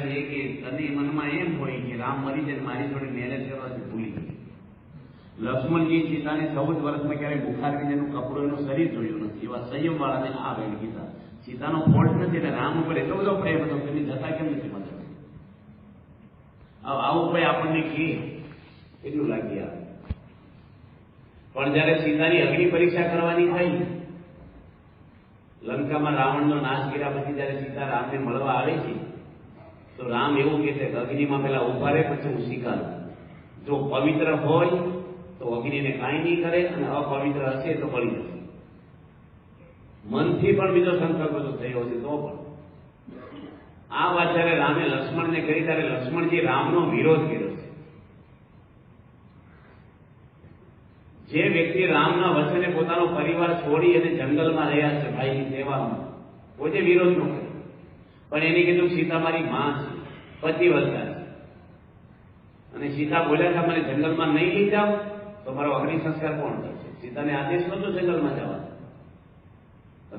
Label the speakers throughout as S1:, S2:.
S1: અને મનમાં એમ હોય કે રામ મરી જાય મારી જોડે મેરેજ કરવાથી ભૂલી ગઈ. લક્ષ્મણજી સીતાને 14 વર્ષમાં ક્યારેય બુખાર કે જેનું કપડું એનું શરીર જોયું નથી. એવા સંયમ વાળાને આ વેણ કીધા. સીતાનો ફોલ્ટ નથી એટલે રામ ઉપર એટલો બધો પ્રેમ હતો કે એની જતા કેમ નથી મદદ. આવું કોઈ આપણને કે એટલું લાગી આવે. પણ જયારે સીતાની અગ્નિ પરીક્ષા કરવાની થઈ, લંકામાં રાવણનો નાશ કર્યા પછી જયારે સીતા રામને મળવા આવે છે તો રામ એવું કહે છે કે અગ્નિમાં પેલા ઉભા રહે પછી હું સ્વીકારું. જો પવિત્ર હોય તો અગ્નિને કાંઈ નહીં કરે અને અપવિત્ર હશે તો બળી જશે. મનથી પણ બીજો સંકલ્પ જો થયો છે તો પણ. આ વાત જયારે રામે લક્ષ્મણને કરી ત્યારે લક્ષ્મણજી રામનો વિરોધ કર્યો છે. જે વ્યક્તિ રામના વચને પોતાનો પરિવાર છોડી અને જંગલમાં રહ્યા છે ભાઈની સેવામાં, કોઈ જે વિરોધ ન કરે, પણ એને કીધું સીતા મારી માં છે, પતિવ્રતા છે, અને સીતા બોલ્યા હતા મને જંગલમાં નહીં લઈ જાઓ તો મારો અગ્નિ સંસ્કાર કોણ કરશે? સીતાને આદેશ નતો જંગલમાં જવાનો.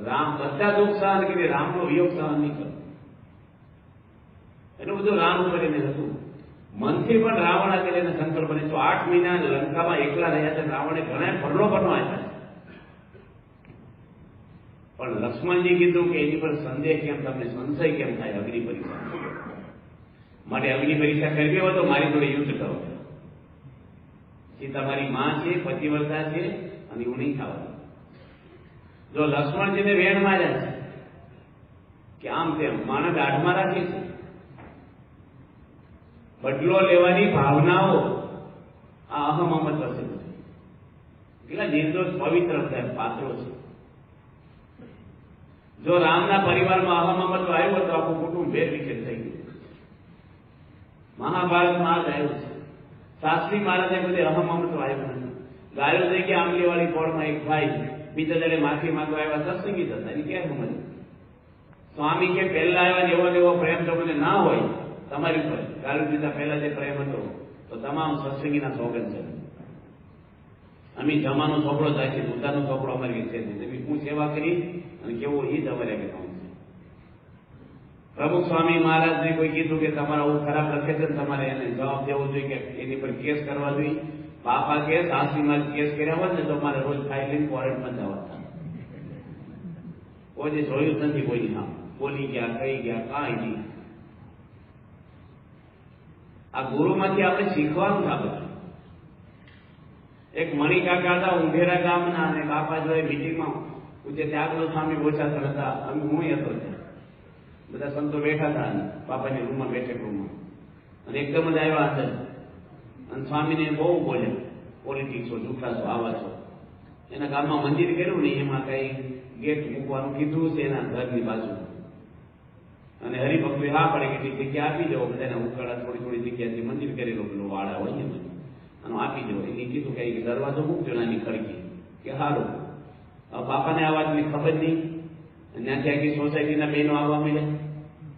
S1: રામ બધા દુઃખ સહન કરી, રામનો વિયોગ સહન નહીં કરતો. એટલું બધું રામ ઉપર એને હતું. મનથી પણ રાવણ આગળ એને સંકલ્પ બને. તો 8 મહિના લંકામાં એકલા રહ્યા છે. રાવણે ઘણા પરલો આપ્યા, પણ લક્ષ્મણજી કીધું કે એની પર સંદેહ કેમ, તમને સંશય કેમ થાય અગ્નિ પરીક્ષા માટે? અગ્નિ પરીક્ષા કરવી હોય તો મારી જોડે યુદ્ધ કરો. સીતા મારી માં છે, પતિવ્રતા છે, અને હું નહીં ખાવાનું. જો લક્ષ્મણજીને વેણ માર્યા છે કે આમ તેમ માણસ દાઢમાં રાખે છે, બદલો લેવાની ભાવનાઓ આ અહમ અમત વચ્ચે કેટલા નિર્દોષ પવિત્ર પાત્રો છે. જો રામના પરિવારમાં અહમ અમત આવ્યો તો આખું કુટુંબ વેરવિખેર થઈ ગયું. મહાભારતમાં આ જ આવ્યું છે. શાસ્ત્રી મહારાજે બધે અહમ અમત આવ્યો નથી. ગાયો થઈ ગયા આંબલીવાળી પોળમાં એક ભાઈ બીજા દડે માફી માંગવા આવ્યા, સત્સંગી હતા. એની ક્યાં સમજ? સ્વામી કે પહેલા આવ્યા એવો પ્રેમ તમને ના હોય તમારી ઉપર, ગાળું દીધા પહેલા જે પ્રેમ હતો તો તમામ સત્સંગીના સોગંદ છે. અમે જમાનો ચોપડો જાય છે, ઉતાનો ચોપડો અમારી છે. હું સેવા કરી અને કેવો એ જ અમારે કે કામ છે. પ્રમુખ સ્વામી મહારાજને કોઈ કીધું કે તમારા આવું ખરાબ લખે છે, તમારે એને જવાબ દેવો જોઈએ કે એની પર કેસ કરવા જોઈએ. બાપા કે સાસરીમાં કેસ કર્યા હોત ને તો મારે રોજ ખાઈ લઈને ફોરેનમાં જવા થાય. કોઈ જોયું જ નથી કોઈની નામ, બોલી ગયા, કહી ગયા, કાંઈ નહીં. આ ગુરુમાંથી આપણે શીખવાનું છે. એક મણિકાકા હતા ઉંધેરા ગામના, અને બાપા જોડે મિટિંગમાં પૂછે ત્યાગનો સ્વામી બોચાસર હતા, અમે હું હતો ત્યાં, બધા સંતો બેઠા હતા બાપાની રૂમમાં, બેઠક રૂમમાં, અને એકદમ જ આવ્યા હતા અને સ્વામીને બહુ બોલ્યા, પોલિટિક્સો જૂઠા છો, આવા છો. એના ગામમાં મંદિર કર્યું ને એમાં કઈ ગેટ મૂકવાનું કીધું છે એના ઘરની બાજુ, અને હરિભક્તો હા પડે કેટલી જગ્યા આપી દો, બધાને ઉકળા થોડી જગ્યાથી મંદિર કરેલો પેલો વાડા હોય ને અને આપી દો. એને કીધું કે દરવાજો મૂકજો નાની ખડકી કે સારું. બાપાને આ વાતની ખબર નહીં, ત્યાંથી આખી સોસાયટીના બહેનો આવવા મળ્યા,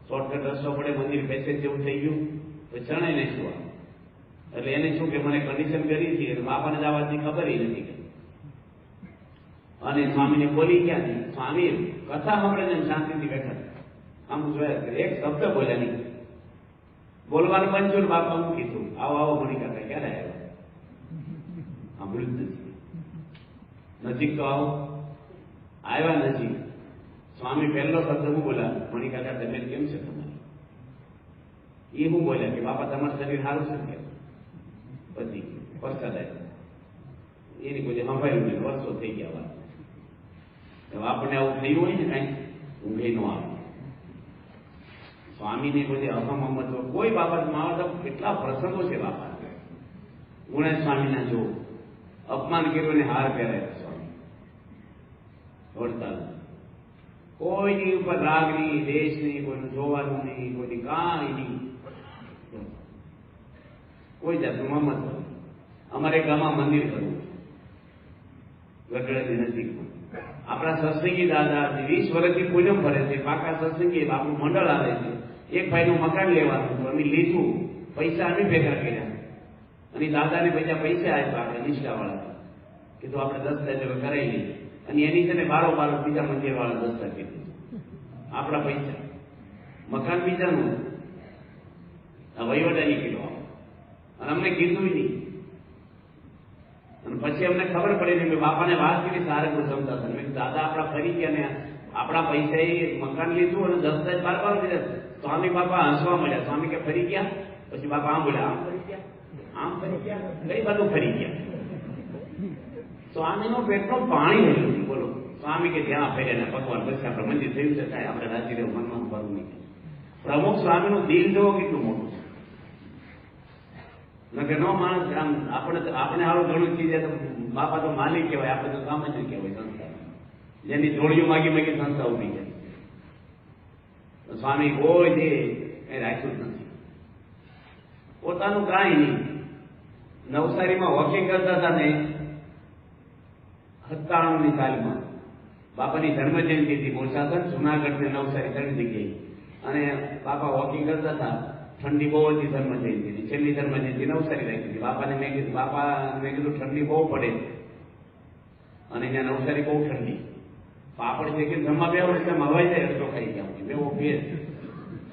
S1: શોર્ટકટ રસ્તો પડે, મંદિર પેસેજ જેવું થઈ ગયું, તો ચણાઈ નાખ્યું. એટલે એને શું કે મને કન્ડિશન કરી છે, બાપાને આ વાતની ખબર નથી. અને સ્વામીને બોલી ક્યાં નહીં, સ્વામી કથા સાંભળે ને શાંતિથી બેઠા, આમ જોયા એક શબ્દ બોલ્યા નહીં. બોલવાનું પંચુર બાપા હું કીધું આવો આવો મણી કાકા ક્યારે આવ્યા, સાંભળ્યું જ નથી. નજીક તો આવો, આવ્યા નજીક. સ્વામી પહેલો શબ્દ હું બોલ્યા, મણી કાકા તબિયત કેમ છે તમારી? એ હું બોલ્યા કે બાપા તમારું શરીર સારું છે કે? પછી વરસાદ આવ્યો, એની કોઈ સંભાળ્યું નહીં, વર્ષો થઈ ગયા વાત. આપણને આવું થયું હોય ને કઈ ઊંઘે નો આવે. સ્વામીને કોઈ અહમ અમત કોઈ બાબતમાં આવે તો કેટલા પ્રસંગો છે બાપા. ગુણેશ સ્વામીના જો અપમાન કર્યું ને હાર પહેરાય સ્વામી વડતાલ. કોઈની ઉપર રાગ નહીં, દેશ નહીં, કોઈનું જોવાનું નહીં, કોઈની કાંઈ નહીં, કોઈ જાતનું મમત. અમારે ગામમાં મંદિર કરવું ગઢડાની નજીકમાં. આપણા સત્સંગી દાદા 20 વર્ષથી પૂનમ ભરે છે, પાકા સત્સંગી આપણું મંડળ આવે છે. એક ભાઈનું મકાન લેવાનું હતું, અમે લીધું, પૈસા અમે ભેગા કર્યા, અને દાદાને બધા પૈસા આપ્યા આપણે નિષ્ઠાવાળા, કીધું આપણે 10 હજાર કરાવી લઈએ. અને એની છે ને બારો બીજા મંદિર વાળા 10 કીધું, આપણા પૈસા, મકાન બીજાનું. વહીવટા નીકળ્યો અને અમને કીધું નહીં. અને પછી અમને ખબર પડી ને, મેં બાપાને વાત કરી સારંગપુર સમજાતા. મેં કીધું દાદા આપણા ફરી ગયા ને આપણા પૈસા એ મકાન લીધું અને દસ્તાવેજ બાર બાર દીધા. સ્વામી બાપા હસવા મળ્યા. સ્વામી કે ફરી ગયા? પછી બાપા આમ બોલ્યા, આમ ફરી ગયા, આમ ફરી ગયા, કઈ બધું ફરી ગયા. સ્વામીનો પેટનું પાણી હલ્યું. બોલો, સ્વામી કે જ્યાં ફર્યા ને ભગવાન પછી આપણે મંદિર થયું છે, કાંઈ આપણે રાજી રહેવું, મનમાં ભરવું નહીં. પ્રમુખ સ્વામીનું દિલ જોવો કેટલું મોટું છે. નો માણસ આમ આપણે સારું ઘણું ચીજ તો બાપા તો માલિક કહેવાય, આપણે તો સામાન્ય કહેવાય. સંસ્થા જેની જોડીઓ માગી માગી સંસ્થા ઉભી છે. સ્વામી કોઈ જે કઈ રાખ્યું જ નથી, પોતાનું કાંઈ નહીં. નવસારીમાં વોકિંગ કરતા હતા ને 97ની સાલમાં બાપાની જન્મ જયંતિ હતી. બોસાસન, જુનાગઢ ને નવસારી ત્રણ જગ્યાએ. અને બાપા વોકિંગ કરતા હતા. ઠંડી બહુ હતી જન્મ જયંતિની. છેલ્લી જન્મ જયંતિ નવસારી રાખી હતી. બાપાને મેં કીધું, બાપા મેં કીધું ઠંડી બહુ પડે અને અહીંયા નવસારી બહુ ઠંડી. પાપડ છે કે જમવા બે વર્ષ હવાઈ જાય રસ્તો ખાઈ ગયા એવો ફેર.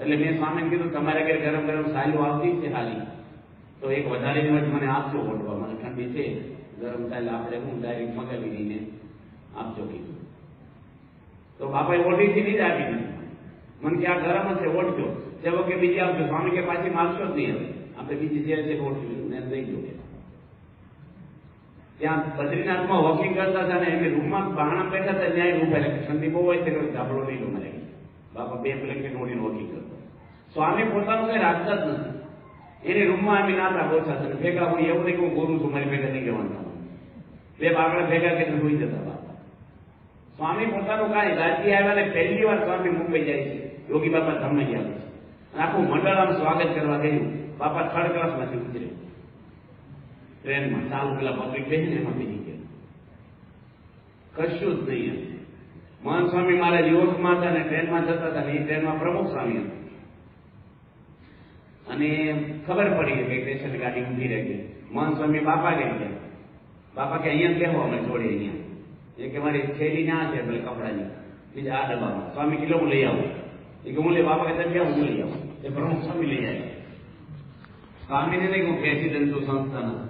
S1: એટલે મેં સ્વામીને કીધું તમારા ઘરે ગરમ ગરમ સાલું આવતી છે હાલી, તો એક વધારે દિવસ મને આપજો ઓઢવા, મને ઠંડી છે. ગરમ સાલ આપણે હું ડાયરેક્ટ મગાવી દઈને આપજો કીધું. તો બાપાએ ઓઢીથી નહીં જ આપી દીધી. મને કે આ ગરમ હશે ઓઢજો, તે વખતે બીજી આપજો. સ્વામી કે પાછી મારશો જ નહીં, હવે આપણે બીજી જે છે ઓઢવી ને દઈ દો. ત્યાં બદ્રીનાથમાં વોકિંગ કરતા હતા ને એમને રૂમમાં બહાણા બેઠા હતા, ત્યાં ઉભા રહે. ઠંડી બહુ હોય છે, ધાબળો નહીં લો મને. બાપા બે બ્લેન્કેટ ઓઢીને વોકિંગ કરતો. સ્વામી પોતાનું કઈ રાખતા જ નથી. એની રૂમમાં અમે નાતા બોલતા ભેગા. હું એવું નહીં કે હું બોલું છું, મારી ભેગા નહીં કહેવાનું. બે બાપડા ભેગા કે હોઈ જતા બાપા. સ્વામી પોતાનું કાંઈ. રાજ્ય આવ્યા ને પહેલી વાર સ્વામી મુંબઈ જાય છે, યોગી બાપા ધામમાં ગયા છે. આખું મંડળ આમ સ્વાગત કરવા ગયું. બાપા થર્ડ ક્લાસમાંથી ઉતરે ટ્રેનમાં. સારું પેલા પબ્લિક બેસીને એમાં બીજી ગયા, કશું જ નહીં. મહંત સ્વામી મારા યુવકમાં હતા ને ટ્રેનમાં જતા હતા ને એ ટ્રેનમાં પ્રમુખ સ્વામી હતા. અને ખબર પડી કે સ્ટેશન ગાડી ઊભી રહી ગઈ. મહંત સ્વામી બાપા ગઈ ગયા. બાપા કે અહીંયા કેવો અમે જોડે અહીંયા. એ કે મારી થેલી ના છે પેલે કપડાની, બીજા આ ડબ્બામાં. સ્વામી કિલો હું લઈ આવું. એ કે હું લઈ. બાપા કે તમે હું લઈ આવું. એ પ્રમુખ સ્વામી લઈ આવ્યા. સ્વામીને નહીં હું પ્રેસિડેન્ટ છું સંસ્થાના,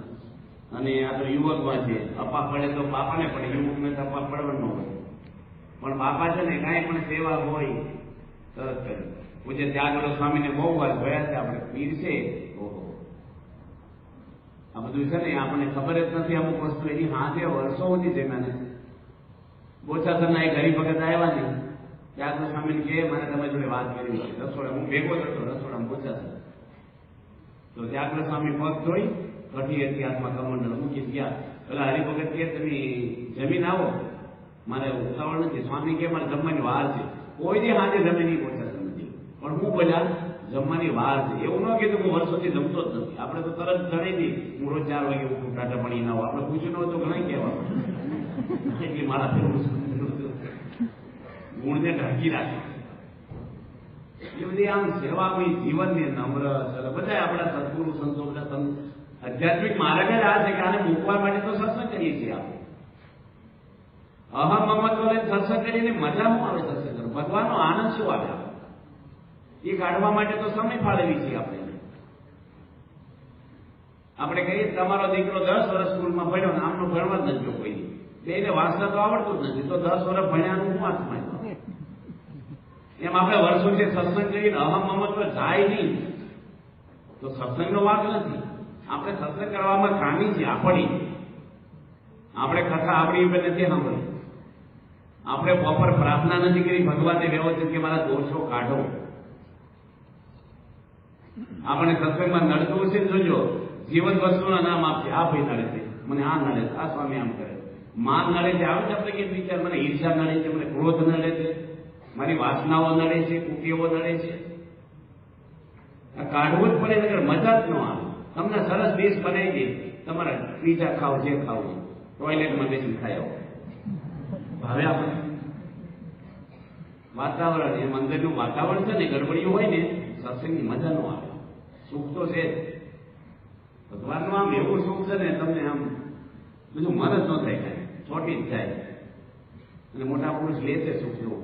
S1: અને આ તો યુવકમાં છે. અપા પડે તો બાપાને પડે, યુવકને તો અપા પડવાનું હોય. પણ બાપા છે ને કાંઈ પણ સેવા હોય તરત કરે. પૂજ્ય ત્યાગલો સ્વામીને બહુ વાર જોયા છે આપણે. પીર છે, ઓહો, આ બધું છે ને આપણને ખબર જ નથી. અમુક વસ્તુ એની હાથે વર્ષો સુધી છે. મને બોચાસરના એક હરિભગત આવ્યા ને, ત્યાગલો સ્વામીને કે મને તમારી જોડે વાત કરી છે રસોડા. હું ભેગો જ હતો રસોડા બોચાસર. તો ત્યાગલો સ્વામી પગ ધોઈ કઠી હતી હાથમાં, કમંડળ મૂકી ગયા. પેલા હરિભગત કે તમે જમીન આવો, મારે ઉતાવળ નથી. સ્વામી કે મારે જમવાની વાર છે. કોઈ દી હાથે જમે નહીં બોચાસર નથી. પણ હું બોલ્યા જમવાની વાર છે. એવું ન કીધું હું વર્ષોથી જમતો જ નથી. આપણે તો તરત જણાઈ દઈ હું રોજ 4 વાગે ઉઠું, ટાટા પાણી ના હોય. આપણે પૂછ્યું ન હોય તો ઘણા કહેવા એટલે મારા ફેરવું ગુણને ઢાંકી રાખે. એ બધી આમ સેવામય જીવનની નમ્ર બધા આપણા સદગુરુ સંતો બધા આધ્યાત્મિક માર્ગ જ આ છે કે આને મૂકવા માટે તો સત્સંગ કરીએ છીએ આપણે. અહમ મમત્વ લઈને સત્સંગ કરીને મજા શું આવે? સત્સંગ ભગવાનનો આનંદ શું આવે? એ કાઢવા માટે તો સમય ફાળવી છીએ આપણે. આપણે કહીએ તમારો દીકરો 10 વર્ષ સ્કૂલમાં ભણ્યો ને આમનો ભણવા જ નથી કોઈ. એને વાંચતા તો આવડતું જ નથી, તો 10 વર્ષ ભણ્યાનું શું હાથમાં? એમ આપણે વર્ષોથી સત્સંગ કરીને અહમ મમત્વ જાય નહીં તો સત્સંગનો વાંક નથી. આપણે સત્સંગ કરવામાં ખામી છે આપણી. આપણે કથા આપણી ઉપર નથી સાંભળી. આપણે પ્રોપર પ્રાર્થના નથી કરી ભગવાનને વ્યવસ્થિત કે મારા દોષો કાઢો. આપણે સત્સંગમાં નડતું છે. જોજો જીવન વસ્તુના નામ આપશે. આ ભાઈ નડે છે, મને આ નડે છે, આ સ્વામી આમ કરે, માન નડે છે. આવે છે આપણે કે વિચાર, મને ઈર્ષા નડે છે, મને ક્રોધ નડે છે, મારી વાસનાઓ નડે છે, કુટીઓ નડે છે. આ કાઢવું જ પડે, નગર મજા જ ન આવે. તમને સરસ ડીશ બનાવી દે, તમારે પીઝા ખાવ જે ખાવું ટોયલેટમાં બેસી ખાઈ આવો. ભાવે આપણે વાતાવરણ એમ અંદરનું વાતાવરણ છે ને ગડબડિયું હોય ને સત્સંગની મજા ન આવે. સુખ તો છે ભગવાનનું. આમ એવું સુખ છે ને તમને આમ બધું મન જ ન થાય, કાંઈ ચોટી જ જાય. અને મોટા પુરુષ લે છે સુખનું.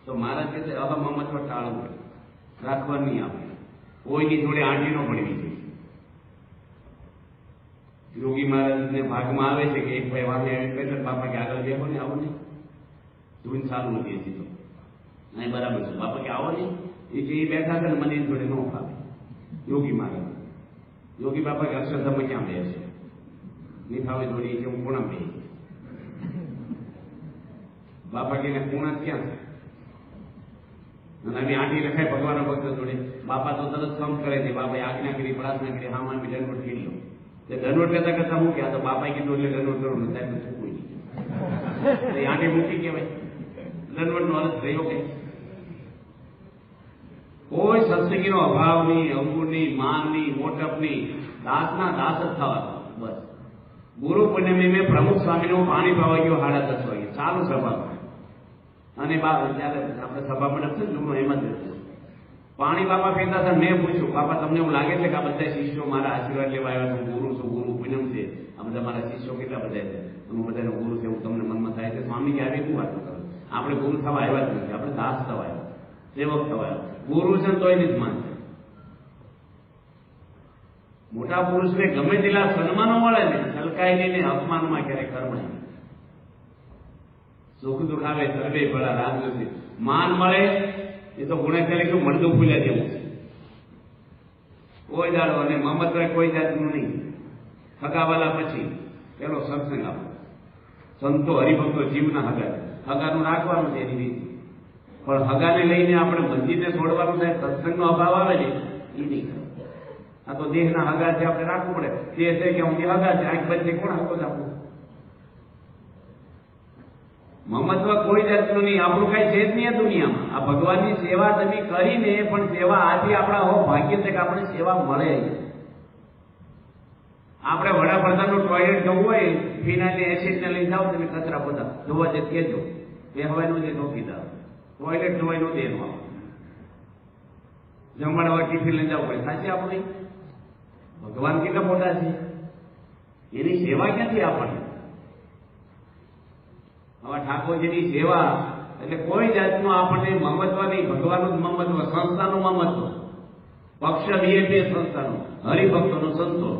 S1: તો મહારાજ કહે છે અહમ મમત્વ ટાળવું, રાખવા નહીં આપણે. કોઈની જોડે આંટી ન પડવી જોઈએ. યોગી મહારાજને ભાગમાં આવે છે કે એક ભાઈ વાગે કહે બાપા કે આગળ બેહો ને, આવો ને, જોઈને સારું નથી હજી તો નહીં બરાબર છે. બાપા કે આવો ને, એ કે એ બેઠા છે ને મને જોડે ન ફાવે. યોગી મહારાજ યોગી બાપા કે અક્ષરધામ ક્યાં બે છે, નહીં ફાવે જોડે કે હું પૂણા બે. બાપા કે પૂણા ક્યાં છે? અને આવી આંટી લખાય ભગવાન ભક્ત જોડે. બાપા તો તરત કામ કરે છે. બાપા આજ્ઞા કરી, પ્રાર્થના કરી, હા માં દંડવટ કરી લો. દંડવટ કરતા કરતા મૂકે, આ તો બાપાએ કીધું એટલે દંડવટ કરો ને સાહેબ ચૂકવું નહીં. આંટી મૂકી કહેવાય. દંડવટ નો અર્થ થયો કે કોઈ સત્સંગીનો અભાવ નહીં, અંગુરની, માનની, મોટપની, દાસના દાસ જ થવા. બસ ગુરુ પૂર્ણિમે મેં પ્રમુખ સ્વામીનું પાણી પાવા ગયો 10:30 વાગે, ચાલુ સભા. અને જયારે આપણે સભા મંડપ છે ને એમાં જ પાણી બાપા પીતા હતા. મેં પૂછ્યું, બાપા તમને એવું લાગે છે કે આ બધા શિષ્યો મારા આશીર્વાદ લેવા આવ્યા છે? ગુરુ છું, ગુરુ પૂનમ છે, આ બધા મારા શિષ્યો કેટલા બધા છે, હું બધાનો ગુરુ છે એવું તમને મનમાં થાય છે? સ્વામી કે આવી શું વાત કરો, આપણે ગુરુ થવા આવ્યા જ નથી, આપણે દાસ થવા આવ્યા, સેવક થવા આવ્યા. ગુરુ છે તો એની જ માનશે. મોટા પુરુષને ગમે તેટલા સન્માનો મળે ને, છલકાય નહીં ને અપમાનમાં ક્યારેય કરમાય. સુખ દુઃખ આવે સર્વે ભલા રાજ્યો. માન મળે એ તો ગુણેશ્વરી કેવું મળતું ફૂલ્યા જેવું છે. કોઈ દાડો અને મમત્વ કોઈ જાતનું નહીં. હગાવાલા પછી પેલો સત્સંગ આપો. સંતો હરિભક્તો જીવના હગા, હગાનું રાખવાનું છે એની રીત. પણ હગાને લઈને આપણે મંદિરને છોડવાનું થાય, સત્સંગનો અભાવ આવે ને એ નહીં. આ તો દેહના હગા છે, આપણે રાખવું પડે. તે છે કે હું હગા છે, આંખ બચે કોણ હકો જ આપવું? મમત્વ કોઈ જાતનું નહીં. આપણું કઈ છે જ નહીં આ દુનિયામાં. આ ભગવાનની સેવા તમે કરીને પણ સેવા આજે આપણા હો ભાગ્ય છે કે આપણે સેવા મળે. આપણે વડાપ્રધાનનું ટોયલેટ જવું હોય, ફિનાઇલ એસિડને લઈને જાઓ તમે કચરા બધા જોવા જે કહેજો, એ હવાનું જે નોખી દો. ટોયલેટ ધોવાય નો દેવાનું, જમવાના ટિફિન લઈને જવું પડે. સાચી આપણે ભગવાન કેટલા મોટા છે, એની સેવા ક્યાંથી આપણને? હવે ઠાકોરજીની સેવા એટલે કોઈ જાતનું આપણને મમત્વ નહીં. ભગવાનનું જ મમત્વ, સંસ્થાનું મમત્વ, પક્ષ બીએ સંસ્થાનું, હરિભક્તોનું, સંતો,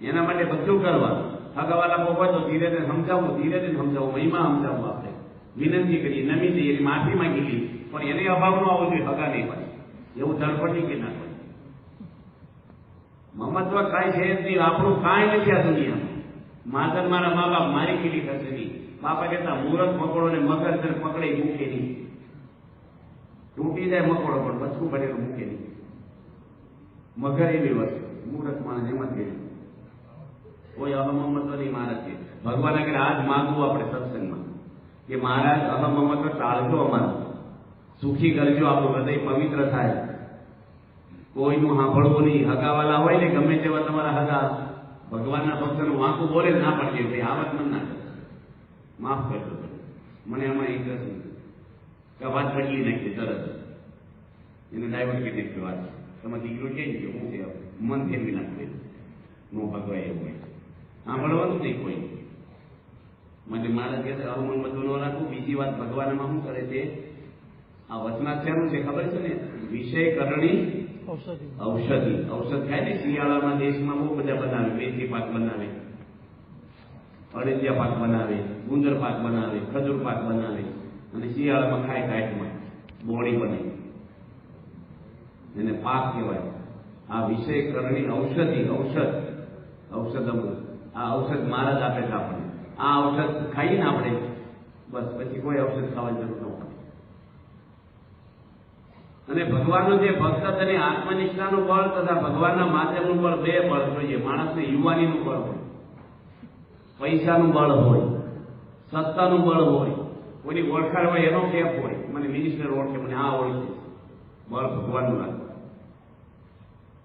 S1: એના માટે બધું કરવાનું. હગાવાલા કોઈ તો ધીરે ધીરે સમજાવવું, ધીરે ધીરે સમજાવવું, મહિમા સમજાવવું. આપણે વિનંતી કરીએ, નમી જઈએ, એની માફી માંગી લઈએ, પણ એને અભાવ ન આવવો જોઈએ. હગા નહીં પડે એવું ધડપડી કે ના પડે. મમત્વ કાંઈ છે જ નહીં. આપણું કાંઈ નથી આ દુનિયામાં. માધર મારા મા બાપ મારી કેટલી થશે નહીં. બાપા કહેતા મુહૂર્ત પકડો ને મગર પકડે મૂકે નહીં. તૂટી જાય મકોડો પણ બચકું ભરેલું મૂકે નહીં. મગર એવી વસ્તુ, મુહૂર્ત માણસ એમાં જ કોઈ અહમમત્વ નહીં. મહારાજ કે ભગવાન આગળ આજ માગવું આપણે સત્સંગમાં કે મહારાજ અહમમત્વ ટાળજો, અમારું સુખી કરજો, આપણું હૃદય પવિત્ર થાય. કોઈનું સાંભળવું નહીં. હગાવાલા હોય ને ગમે તેવા તમારા હગા, ભગવાનના ભક્તનું વાંકું બોલે ના પડશે. ભાઈ આવત મન ના કરે, માફ કરજો. મને આમાં એક કે વાત બદલી નાખી તરત એને ડાયવર્ટ કરી નાખ્યો. વાત તમારે દીકરો કે હું છે મન ફેરવી નાખે નો ભગવાય એવું હોય. સાંભળવાનું નહીં કોઈ. મને મારા કે અવમન બધું ન રાખવું. બીજી વાત, ભગવાનમાં શું કરે છે? આ વચનાક્ષરનું છે ખબર છે ને, વિષય કરણી ઔષધિ. ઔષધ ખાય ને શિયાળામાં દેશમાં બહુ બધા બનાવે. વેચી પાક બનાવે, અડદિયા પાક બનાવે, ગુંદર પાક બનાવે, ખજૂર પાક બનાવે, અને શિયાળામાં ખાય કાંઈકમાં બોડી બને, એને પાક કહેવાય. આ વિષય કરણી ઔષધિ, ઔષધ, ઔષધ. આ ઔષધ મહારાજ આપે છે આપણને. આ ઔષધ ખાઈએ ને આપણે, બસ પછી કોઈ ઔષધ ખાવાની જરૂર ન પડે. અને ભગવાનનું જે ભક્ત અને આત્મનિષ્ઠાનું બળ તથા ભગવાનના માધ્યમનું બળ, બે બળ જોઈએ. માણસને યુવાનીનું બળ હોય, પૈસાનું બળ હોય, સત્તાનું બળ હોય, કોઈની ઓળખાણ હોય, એનો કેપ હોય. મને મિનિસ્ટર ઓળખે, મને આ ઓળખે. બળ ભગવાનનું રાખે.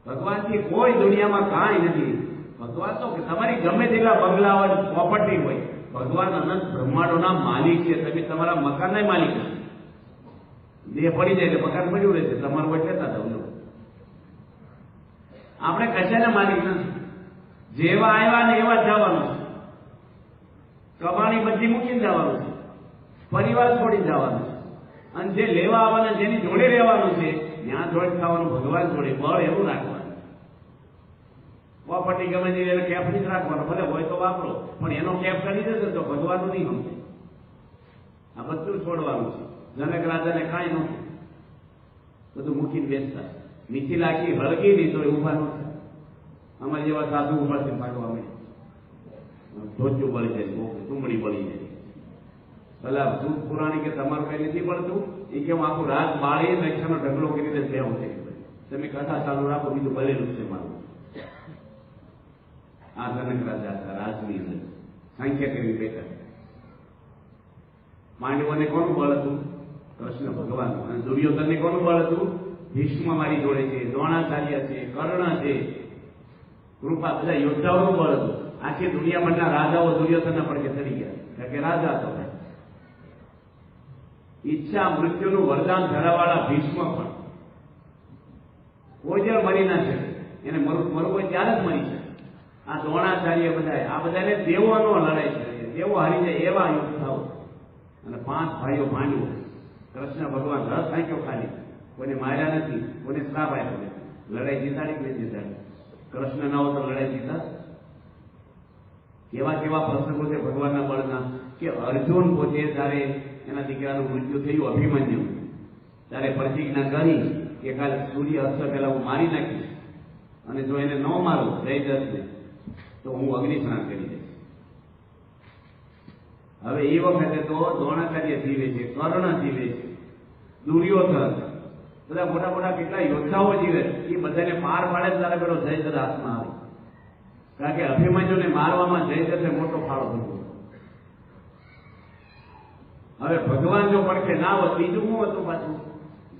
S1: ભગવાનથી કોઈ દુનિયામાં કાંઈ નથી. ભગવાન તો તમારી ગમે તેટલા બંગલા હોય, પ્રોપર્ટી હોય, ભગવાન અનંત બ્રહ્માંડોના માલિક છે. તમે તમારા મકાનના માલિક નથી. દેહ પડી જાય એટલે મકાન પડ્યું રહેશે, તમારું હોય કહેતા હતા. આપણે કશાના માલિક નથી. જેવા આવ્યા ને એવા જ જવાનું છે. કમાણી બધી મૂકીને જવાનું છે, પરિવાર છોડી જવાનું છે. અને જે લેવા આવવાના, જેની જોડે રહેવાનું છે, જ્યાં જોડે ખાવાનું ભગવાન જોડે બળ એવું રાખવાનું. પ્રોપર્ટી ગમે તે એને કેપ નહીં રાખવાનો, ભલે હોય તો વાપરો, પણ એનો કેપ કરી દેશે તો ભગવાનનું નહીં સમજે. આ બધું છોડવાનું છે. જનક રાજાને કાંઈ નહોતું, બધું મૂકીને બેસતા. નીચી લાગી હળગી નહીં તો ઉભા ન થાય. અમારી જેવા સાધુ ઉભા ભાગવા અમે ધોચું બળી જાય, ડુંગળી બળી જાય. ભલા દૂધ પુરાણી કે તમારું કઈ નથી પડતું, એ કે હું આખું રાત બાળી રક્ષાનો ઢગલો કરીને બેહું છે. તમે કથા ચાલુ રાખો, બીજું બળેલું છે મારું. આ જનક રાજા હતા, રાજની અંદર સંખ્યા કરી બેઠા. માંડવોને કોનું બળ હતું? કૃષ્ણ ભગવાન. અને દુર્યોધનને કોનું બળ હતું? ભીષ્મ મારી જોડે છે, દ્રોણાચાર્ય છે, કર્ણ છે, કૃપા, બધા યોદ્ધાઓનું બળ હતું. આખી દુનિયાભરના રાજાઓ દુર્યોધનના પડકે ચડી ગયા કે રાજા હતો. ઈચ્છા મૃત્યુનું વરદાન ધરાવાળા ભીષ્મ પણ કોઈ જ મરી ના શકે, એને મરવું હોય ત્યારે જ મરી શકે. આ દ્રોણાચાર્ય બધા, આ બધાને દેવોનો લડાઈ છે, દેવો હારી જાય એવા યોદ્ધાઓ. અને 5 ભાઈઓ માંડવો. કૃષ્ણ ભગવાન રસ આંક્યો ખાલી, કોઈને માર્યા નથી, કોઈને શ્રાપ આપ્યો નથી. લડાઈ જીતાડી કે જીતાડી? કૃષ્ણ ના હોય તો લડાઈ જીતા? કેવા કેવા પ્રસંગો છે ભગવાનના બળના, કે અર્જુન પોતે જયારે એના દીકરાનું મૃત્યુ થયું અભિમન્યુ, ત્યારે પ્રતિજ્ઞા કરી કે કાલે સૂર્ય અસ્ત પહેલા હું મારી નાખીશ, અને જો એને ન મારું જયદ્રથને તો હું અગ્નિ સ્નાન કરી દઈશ. હવે એ વખતે તો દ્રોણાચાર્ય જીવે છે, કર્ણ જીવે છે, દુર્યોધન, બધા મોટા મોટા કેટલા યોદ્ધાઓ જીવે. એ બધાને પાર પાડે ત્યારે પેલો જયદ્રથ હાથમાં આવે. કારણ કે અભિમન્યુને મારવામાં જયદ્રથે મોટો ફાળો ભર્યો. હવે ભગવાન જો પડખે ના હોત, બીજું શું હતું પાછું?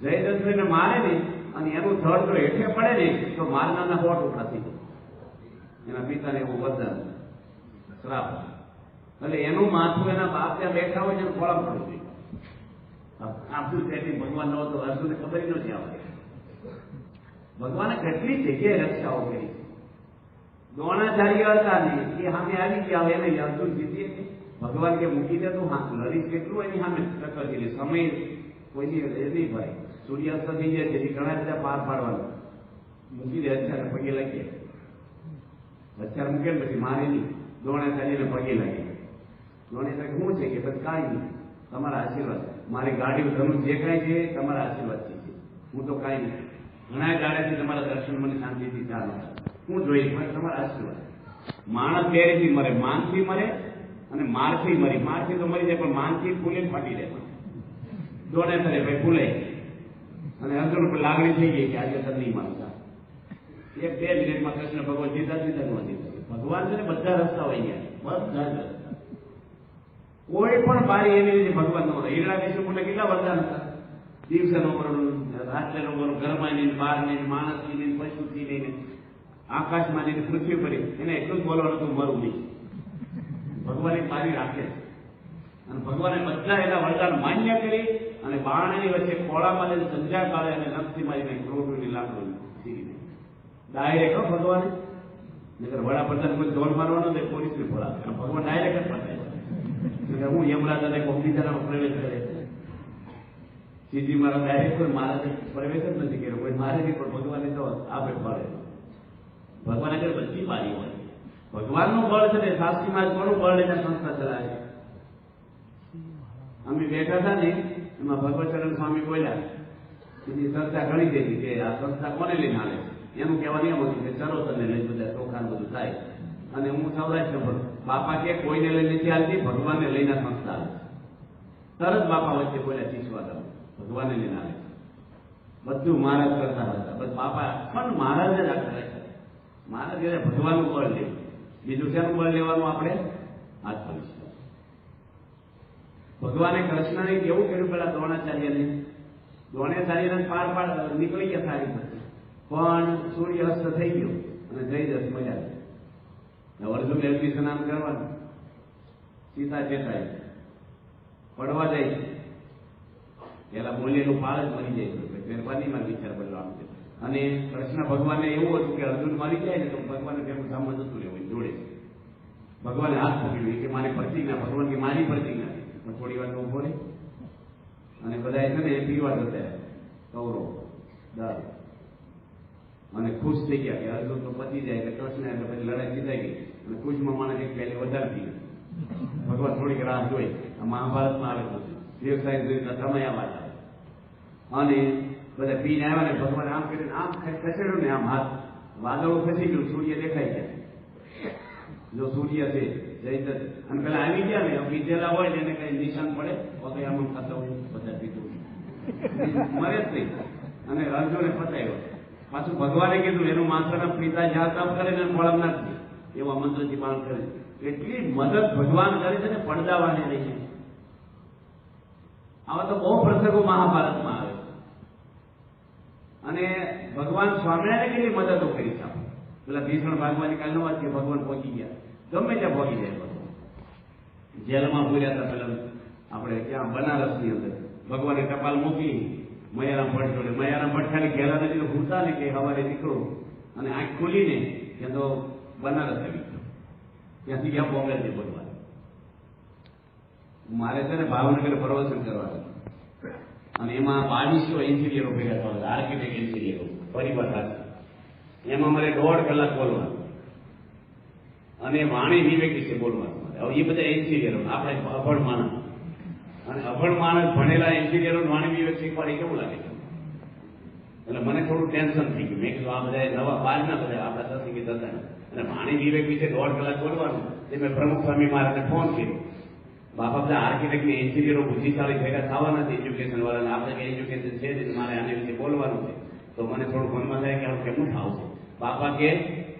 S1: જયદ્રથને મારે ને અને એનું ધડ જો હેઠે પડે ને તો મારનારના હોઠ ઉભા થઈ જાય. એના પિતાને એવું વરદાન, શ્રાપ. એટલે એનું માથું એના બાપ ત્યાં બેઠા હોય છે ખોળા પડવું જોઈએ. આટલું સેટિંગ ભગવાન ન હતો, અર્જુનને ખબર નથી આવતી. ભગવાને કેટલી જગ્યાએ રક્ષાઓ કરી. દ્રોણાચાર્ય હતા ને એ સામે આવી ગયા, એને અર્જુન જીતીએ. ભગવાન કે મૂકી દે તું, હા લડી કેટલું એની સામે ટક્કર કરી. સમય કોઈની એ નહીં ભાઈ, સૂર્યાસ્ત થઈ જાય છે, ઘણા બધા પાર પાડવાનું. મૂકી દે, અત્યારે પગે લાગીએ. અત્યારે મૂકે ને પછી મારે નહીં. દ્રોણાચાર્યને પગે લાગી. દ્રોણાચાર્ય શું છે કે પછી કાંઈ નહીં, તમારા આશીર્વાદ. મારી ગાડી ધનુષ જે કાંઈ છે તમારા આશીર્વાદથી છે, હું તો કાંઈ નહીં. ઘણા ગાળાથી તમારા દર્શન મને શાંતિથી ચાલે, હું જોઈશ પણ તમારા આશીર્વાદ. માણસ બે રીતે મરે, માનથી મરે અને મારથી મરી. મારથી તો મરી જાય, પણ માનથી ફૂલીને ફાટી જાય. દોડે કરે ભાઈ ફૂલાય, અને અર્જુન પર લાગણી થઈ ગઈ કે આજે તને નહીં માનતા. 1-2 મિનિટમાં કૃષ્ણ ભગવાન જીતા જીતા ભગવાન છે ને બધા રસ્તા હોય ગયા, બધા જ કોઈ પણ બારી એવી રીતે ભગવાન નો. હીરા વિષ્ણુને કેટલા વરદાન હતા? દિવસે નો મરવું, રાત્રે નો મરવું, ઘરમાં નહીં, બહાર નહીં, માણસથી નહીં, પશુથી નહીં, આકાશમાં નહીં, પૃથ્વી પર. એને એટલું જ બોલવાનું હતું, મરવું નહીં. ભગવાન એક બારી રાખે અને ભગવાને બધા એના વરદાન માન્ય કરી અને બાણની વચ્ચે ખોળામાં લઈને સંધ્યા કાળે અને નખથી મારીને ક્રોધની લાકડું સીરીને ડાયરેક્ટ ભગવાને. નકર વડાપ્રધાન કોઈ ઢોલ મારવાનો તો પોલીસને બોલાવે, ભગવાન ડાયરેક્ટ જ પતાય. હું યમરાજાને કોઈ બીજાનો પ્રવેશ કરે, સીધી મારા ડાયરેક્ટ કોઈ મહારાજે પ્રવેશ જ નથી કર્યો, કોઈ મારે નહીં, પણ ભગવાને તો આપે પડે. ભગવાન આગળ બધી બારી હોય. ભગવાનનું બળ છે ને, શાસ્ત્રીમાં કોનું બળ લઈને સંસ્થા ચલાવે. અમે બેઠા હતા ને એમાં ભગવતચરણ સ્વામી બોલ્યા, એની સંસ્થા ઘણી થઈ કે આ સંસ્થા કોને લઈને આવે. એનું કહેવાનું એમ હતું કે ચરોતરને લઈને બધા ચોખાને બધું થાય. અને હું સૌરાષ્ટ્ર બાપા કે કોઈને લઈને નથી આવતી, ભગવાનને લઈને સંસ્થા આવે. તરત બાપા વચ્ચે બોલ્યા શીશવાદા, ભગવાનને લઈને આવે. બધું મહારાજ કરતા હતા, બસ બાપા પણ મહારાજ જ રાખતા. મહારાજ ભગવાનનું બળ લેવું, બીજું શેનું બળ લેવાનું? આપણે આત્મવિશ્વાસ. ભગવાને કૃષ્ણને કેવું કર્યું પેલા દ્રોણાચાર્યને? દ્રોણાચાર્યને પાર નીકળી ગયા સારી પછી, પણ સૂર્ય અસ્ત થઈ ગયો અને જયદ્રથ મળ્યા. અર્જુન એમની સ્નાન કરવાનું, સીતા ચેતાય પડવા જાય છે. પેલા બોલેલું પાળ જ મરી જાય છે, મહેરબાનીમાં વિચાર બદલવાનો છે. અને કૃષ્ણ ભગવાનને એવું હતું કે અર્જુન મરી જાય ને તો ભગવાનને તેનું સામાન જતું રહેવું જોડે. ભગવાને હાથ પકડ્યું કે મારી પ્રતિજ્ઞા, ભગવાન કે મારી પ્રતિજ્ઞા. પણ થોડી વાર ઉભો રહે અને બધા છે ને એ પીવા જતા કૌરવ. દારૂ. અને ખુશ થઈ ગયા કે અર્જુન તો પતી જાય એટલે કૃષ્ણ એટલે પછી લડાઈ જીતાઈ ગઈ અને ખુશમાં માણસ એક પહેલી વધારે થઈ ગઈ. ભગવાન થોડીક રાહ જોઈ. આ મહાભારતમાં આવે તો વ્યવસાય સમય આવે અને બધા પીને આવ્યા ને ભગવાન આમ કરીને આમ ખસેડ્યું ને આમ હાથ વાદળો ખસી ગયું, સૂર્ય દેખાઈ ગયા. જો સૂર્ય છે અને પેલા આવી ગયા ને પીધેલા હોય ને એને કઈ નિશાન પડે તો કઈ આમ થતા હોય બધા પીધું મરે જ નહીં. અને અર્જુને પતાવ્યો. પાછું ભગવાને કીધું એનું માતાના પિતા જ્યાં તપ કરે ને ફળ નથી એવા મંત્રથી પાલન કરે. એટલી મદદ ભગવાન કરે છે ને પડદાવાને રહીને. આવા તો બહુ પ્રસંગો મહાભારતમાં આવે અને ભગવાન સ્વામિનારાયણ કેટલી મદદો કરી છે. પેલા ભીષણ ભાગવાની કાલનો વાત કે ભગવાન પહોંચી ગયા, ગમે ત્યાં પહોંચી જાય. ભગવાન જેલમાં પૂર્યા હતા પેલા આપણે ક્યાં બનારસની અંદર ભગવાને ટપાલ મોકલી મયારામ ભટ્ટ જોડે. મયારામ ભટ્ટ ખાલી ઘેલા નદીને ઘૂમતા ને કે સવારે નીકળો અને આંખ ખુલીને ત્યાં તો બનારસ આવી ગયો. ત્યાંથી ગયા બોમ્બે થી ભગવાન. મારે છે ને ભાવનગર પ્રવચન કરવાનું અને એમાં 2200 એન્જિનિયરો ભેગા થવા, આર્કિટેક્ટ એન્જિનિયરો પરિવાર સાથે. એમાં મારે 1.5 કલાક બોલવાનું અને વાણી વિવેક વિશે બોલવાનું. હવે એ બધા એન્જિનિયરો, આપણે અભણ માણસ અને અભણ માણસ ભણેલા એન્જિનિયરો વાણી વિવેક શીખવાડી કેવું લાગે છે? એટલે મને થોડું ટેન્શન થઈ ગયું. મેં કીધું આ બધા નવા બહારના બધા આપણા સત્સંગી હતા અને વાણી વિવેક વિશે 1.5 કલાક બોલવાનું. તે મેં પ્રમુખ સ્વામી મહારાજને ફોન કર્યો. બાપા બધા આર્કિટેક્ટ ને એન્જિનિયરો બુદ્ધિશાળી ભેગા થવાના છે એજ્યુકેશન વાળાને. આપણે કઈ એજ્યુકેશન છે જ મારે આને વિશે બોલવાનું છે. તો મને થોડું મનમાં થાય કે કેમનું થાવું છે. બાપા કે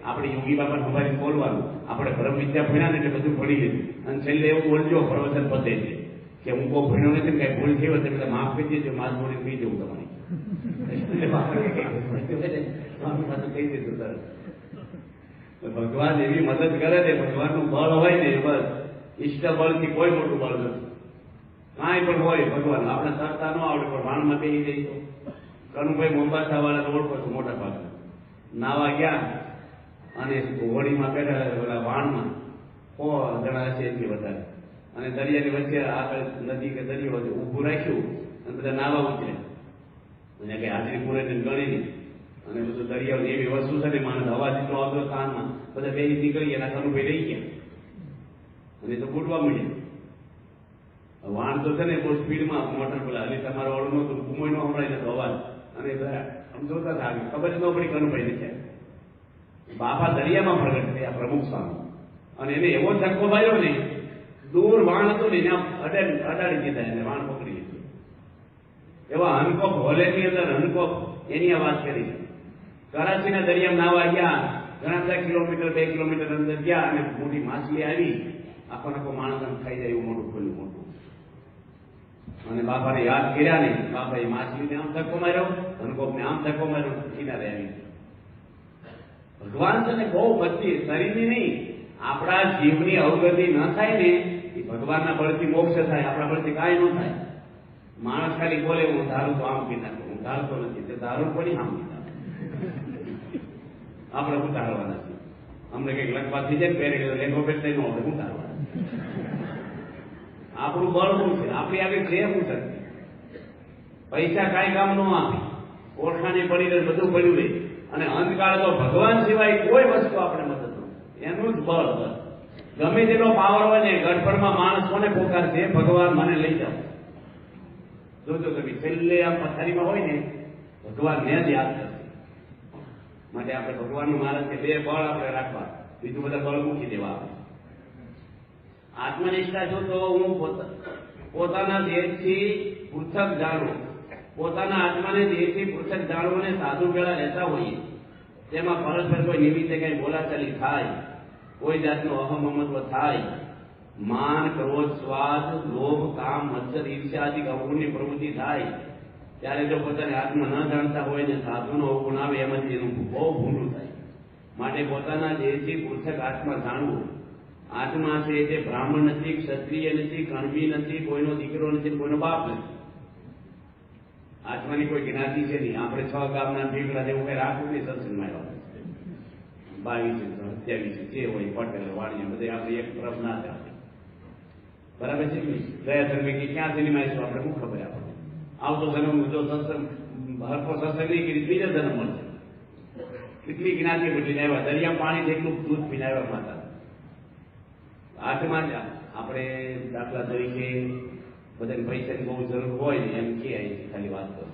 S1: આપણે યોગી બાપા સંભાળીને બોલવાનું. આપણે બ્રહ્મ વિદ્યા ભણ્યા ને એટલે બધું ભણી લીધું અને છેલ્લે એવું બોલજો પ્રવચન પતે છે કે હું કોઈ ભણ્યો નથી ને કઈ ભૂલ થઈ હોય તો એટલે માફ કરી દેજો, માસ બોલીને પી જવું તમારી. કહી દીધું તરત. ભગવાન એવી મદદ કરે ને, ભગવાનનું બળ હોય ને બસ ઈષ્ટ બળથી કોઈ મોટું બળ નથી. કાંઈ પણ હોય ભગવાન. આપણે તરતા ન આવડે પણ વાણમાં બેસી જઈ તો કનુભાઈ મોંબાસા વાળા ઓળખો છો મોટા ભાગના. નાવા ગયા અને હોળીમાં બેઠા વાણમાં 100 જણા હશે એથી વધારે અને દરિયાની વચ્ચે આગળ નદી કે દરિયો ઊભું રાખ્યું અને બધા નાવા ઉતરે અને કઈ હાજરી પૂરે ગણી નહીં અને બધું દરિયા એવી વસ્તુ છે ને માણસ અવાજ એટલો આવતો કાનમાં બધા બે નીકળી ગયા. કનુભાઈ રહી ગયા અને તો ફૂટવા મળ્યા. વાણ તો છે ને બહુ સ્પીડમાં મોટર પેલા હજી તમારો ઓળું નહોતું ઘુમોઈ નો હમણાં નતો અવાજ અને આમ જોતા હતા ખબર જ ન પડી કનુભાઈ ને. બાપા દરિયામાં પ્રગટ થયા પ્રમુખ સ્વામી અને એને એવો ધક્કો માર્યો ને દૂર વાણ હતું ને એને અડાડી દીધા. એને વાણ પકડી લીધું. એવા હનકોક હોલેની અંદર હનકોક એની આ વાત કરી. કરાચીના દરિયામાં નાવા ગયા, ઘણા બધા કિલોમીટર 2 કિલોમીટર અંદર ગયા અને મોટી માછલી આવી. આખો નાખો માણસ ખાઈ જાય એવું મોટું ખોલ્યું મોટું અને બાપાને યાદ કર્યા ને. બાપાએ માછલીને આમ ધક્કો માર્યો, હનકોકને આમ ધક્કો માર્યો, કિનારે આવી. ભગવાન છે ને બહુ બધી શરીરની નહીં, આપણા જીવની અવગતિ ન થાય ને એ ભગવાનના બળથી મોક્ષ થાય. આપણા બળથી કાંઈ ન થાય. માણસ ખાલી બોલે હું ધારું તો આમ પી નાખું, હું ધારતો નથી. તે ધારું કોની આમ પી નાખું? આપણે શું ધારવાના છીએ? અમને કઈક લગભગ થઈ જાય પહેરે લેખો પહેરતા ન આપણે શું ધારવાના? આપણું બળ શું છે? આપણી આગળ છે શું છે? પૈસા કાંઈ કામ ન આપે, ઓળખાણી પડી રહે, બધું પડ્યું રહે અને અંધકાળ તો ભગવાન સિવાય કોઈ વસ્તુ આપણે મદદ નથી. એનું જ બળ. ગમે તેનો પાવર હોય ને ગડપડમાં માણસ કોને પોકારશે? ભગવાન મને લઈ જાઓ. જોજો તમે છેલ્લે આમ પથારીમાં હોય ને ભગવાન ને જ યાદ કરશે. માટે આપણે ભગવાનનું માણસ કે 2 બળ આપણે રાખવા, બીજું બધા બળ મૂકી દેવા. આપણે આત્મનિષ્ઠા જો તો હું પોતાના દેહથી પૃથક જાણું, પોતાના આત્માને દેહથી પૃથક જાણવું અને સાધુ પેલા રહેતા હોઈએ તેમાં પરસ્પર કોઈ નિમિત્તે કઈ બોલાચાલી થાય, કોઈ જાતનો અહમમત્વ થાય, માન, ક્રોધ, સ્વાદ, લોભ, કામ, મત્સર, ઈર્ષ્યા આદિ અવગુણની પ્રવૃત્તિ થાય ત્યારે જો પોતાની આત્મા ન જાણતા હોય ને સાધુનો અવગુણ આવે એમાંથી એનું બહુ ભૂંડું થાય. માટે પોતાના દેહથી પૃથક આત્મા જાણવું. આત્મા છે તે બ્રાહ્મણ નથી, ક્ષત્રિય નથી, કણવી નથી, કોઈનો દીકરો નથી, કોઈનો બાપ નથી. આત્માની કોઈ જ્ઞાતિ છે નહીં. આપણે 6 ગામના ભેગડા જેવું કઈ રાખવું નહીં. સત્સંગમાં 22 27 જે હોય પટેલ વાણિયા બધે આપણે એક તરફ ના ચાલે. બરાબર છે કે ગયા જન્મે કે ક્યાં જન્માઈશું આપણે શું ખબર? આપણે આવતો જન્મ જો સત્સંગ હરખો સત્સંગ નહીં કરી બીજો જન્મ મળશે. કેટલી જ્ઞાતિ બદલીને આવ્યા, દરિયામાં પાણી જેટલું દૂધ પીને આવ્યા માતા. હાથમાં જ આપણે દાખલા તરીકે બધાને પૈસાની બહુ જરૂર હોય ને એમ કે ખાલી વાત કરું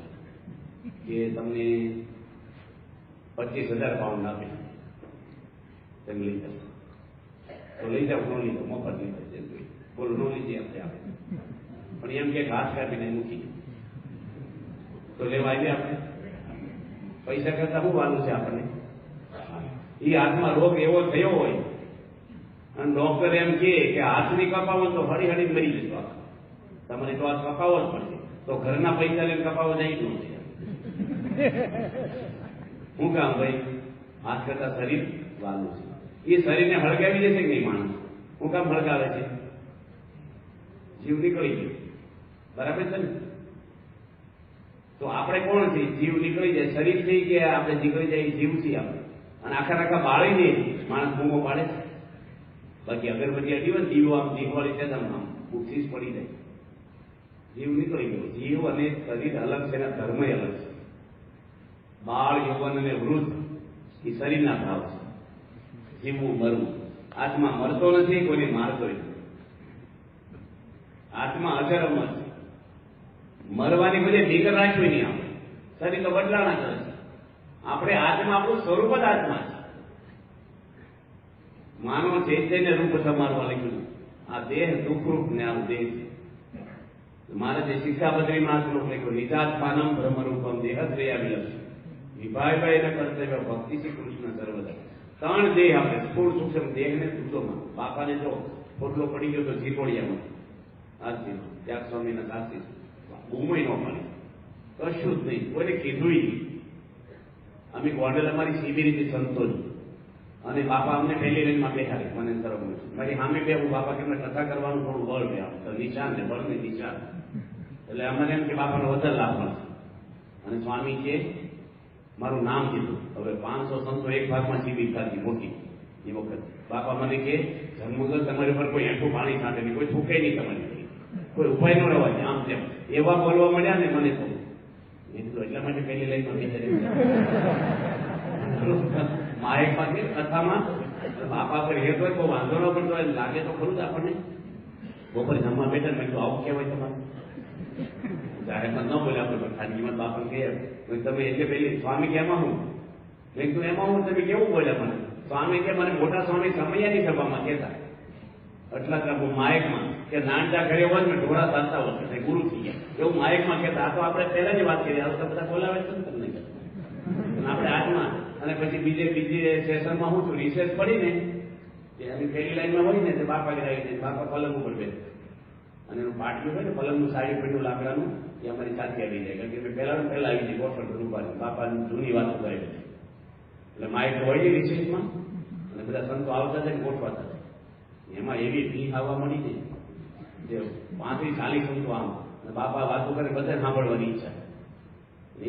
S1: કે તમને 25,000 પાઉન્ડ આપે તેમ લઈ જાઓ તો લઈ જાઓ, ન લીધો મફત લીધો બોલો ન લીધી આપણે આપે, પણ એમ કે ઘાસ કાપીને મૂકી તો લેવા આવ્યા આપણે. પૈસા કરતા શું વાલું છે આપણને? એ હાથમાં રોગ એવો થયો હોય અને ડોક્ટર એમ કે હાથ નહીં કપાવો તો હળી હળી મરી જશો, તમારે તો હાથ કપાવો જ પડશે, તો ઘરના પૈસા લઈને કપાવો જાય જ નથી. શું કામ ભાઈ? હાથ કરતા શરીર વાલું છે. એ શરીરને હળગાવી દેશે કે નહીં માણસ? શું કામ હળગાવે છે? જીવ નીકળી ગયો, બરાબર છે ને? તો આપણે કોણ છે? જીવ નીકળી જાય, શરીર થઈ ગયા આપણે નીકળી જાય, જીવ છીએ આપણે. અને આખા બાળી દે માણસ બૂમો પાડે છે. બાકી અગરબત્તી અડી હોય દીવો આમ દીવાળી છે આમ ઉઠીસ પડી જાય, જીવ નીકળી ગયો. જીવ અને શરીર અલગ છે, એના ધર્મ અલગ છે. બાળ, યૌવન અને વૃદ્ધ એ શરીરના ભાવ છે. જીવવું મરવું. આત્મા મરતો નથી, કોઈને મારતો નથી. આત્મા અજરમર છે. મરવાની બધી ફિકર રાખવી નહીં. આપણે શરીર તો બદલાણા કરે છે. આપણે આત્મા, આપણું સ્વરૂપ જ આત્મા છે. માનવ ચૈતન્ય રૂપ સમારવા લખ્યું. આ દેહ દુઃખરૂપ ને આ દેહ છે. મારે જે શિક્ષાપત્રીમાં આ શ્લોક લખ્યો, નિજાત્માનમ બ્રહ્મરૂપમ દેહત્રયા વિલક્ષ વિભાય ન કર્તવ્ય ભક્તિ શ્રી કૃષ્ણ સર્વદા. 3 દેહ આપણે, સ્થૂળ સૂક્ષ્મ દેહ ને સૂચોમાં. બાપાને જો પોટલો પડી ગયો તો જીપોડિયામાં આજથી ત્યાગ સ્વામીના સાસી બૂમય ન પાડી, કશું જ નહીં, કોઈને કીધું નહીં. અમે ગોંડલ અમારી સીધી રીતે સંતો જ, અને બાપા અમને પહેલી લાઈનમાં બેઠાડે. મને સરળ મારી સામે બેવું બાપા કે કથા કરવાનું થોડું બળ બે નિશાન ને બળ ને નિશાન, એટલે અમને એમ કે બાપાનો વધારે લાભ મળશે. અને સ્વામી કે મારું નામ કીધું. હવે 500 સંતો એક ભાગમાં શિબિર થતી મોટી. એ વખત બાપા મને કે જન્મગર તમારી પર કોઈ એઠું પાણી છાંટે નહીં, કોઈ થૂકે નહીં, તમારી કોઈ ઉપાય ન રહેવાય આમ તેમ એવા બોલવા મળ્યા ને મને તો એટલા માટે પહેલી લાઈનમાં બેઠા માયકમાં કે કથામાં બાપા પર હેત હોય તો વાંધો ન પડતો હોય, લાગે તો ખરું જ આપણને. બપોરે જમવા બેઠા મેં તો આવું કહેવાય તમારે જાહેરમાં ન બોલ્યા આપણે ખાનગીમાં બાપા કહે તમે એટલે પેલી સ્વામી કે એમાં હું મેં તું એમાં હું તમે કેવું બોલ્યા મને? સ્વામી કે મને મોટા સ્વામી સમયાની સભામાં કહેતા એટલા માયકમાં કે નાનતા ઘરે હોય ને ઢોળા ચાલતા હોય ગુરુ થઈ ગયા એવું માયકમાં કહેતા. આ તો આપણે પહેલા જ વાત કરી, આ તો બધા બોલાવે છે ને તમને આપણે આજમાં. અને પછી બીજે સેશનમાં હું છું રિસેસ પડીને એની પહેલી લાઈનમાં હોય ને તે બાપા આવી જાય, બાપા પલંગ ઉપર બેસે અને એનું પાટિયું હોય ને પલંગનું સાડી પડ્યું લાકડાનું એ અમારી સાથે આવી જાય, કારણ કે પહેલા આવી જાય ગોઠણ પર ઉભા બાપાની જૂની વાતો કરે છે. એટલે માઇક હોય ને રિસેસમાં અને બધા સંતો આવતા હતા ને ગોઠવાતા હતા. એમાં એવી ભી ખાવા મળી ને જે 35-40 સંતો આમ અને બાપા વાતો કરે બધા સાંભળવાની ઈચ્છા.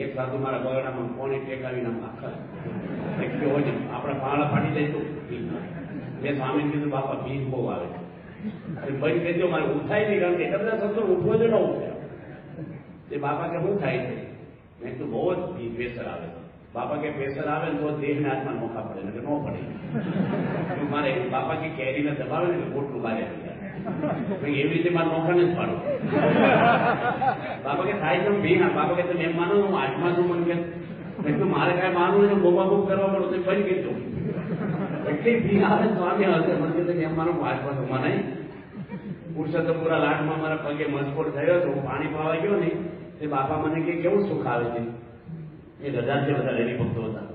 S1: એક સાધુ મારા બગડામાં કોને ટેકાવીને આખા હોય ને આપણા પાળા ફાટી જાય તો મેં સ્વામીને કીધું બાપા ભીખ બહુ આવે છે ભાઈ કહેજો મારે ઉઠાય નહીં, કારણ કે એટલા બધા સંતો ઉઠવો જ ન ઉઠે. તે બાપા કે શું થાય છે? મેં તો બહુ જ ભીખ પ્રેશર આવે છે. બાપા કે પ્રેશર આવે ને તો દેહને હાથમાં નોખા પડે ને ન પડે. મારે બાપા કે કેરીને દબાવે ને પોટલું બહાર આવી જાય, એવી રીતે મારે નોખા ને જ પાડો. બાપા કે થાય છે ભી હા. બાપા કે તમે એમ માનો હું આઠમા છું મને કે તું મારે કાંઈ માનવું છે બોબા બુક કરવા પડો તો ફરી કહેજો એટલી ભી આવે સ્વામી હશે મને કે એમ માનો હું આઠમા છું મને પુરુષોત્તમપુરા લાટમાં મારા પગે મજકોટ થયો હતો, હું પાણી પાવા ગયો ને તે બાપા મને કે કેવું સુખ આવે છે. એ 1000 થી બધા લેડી ભક્તો હતા,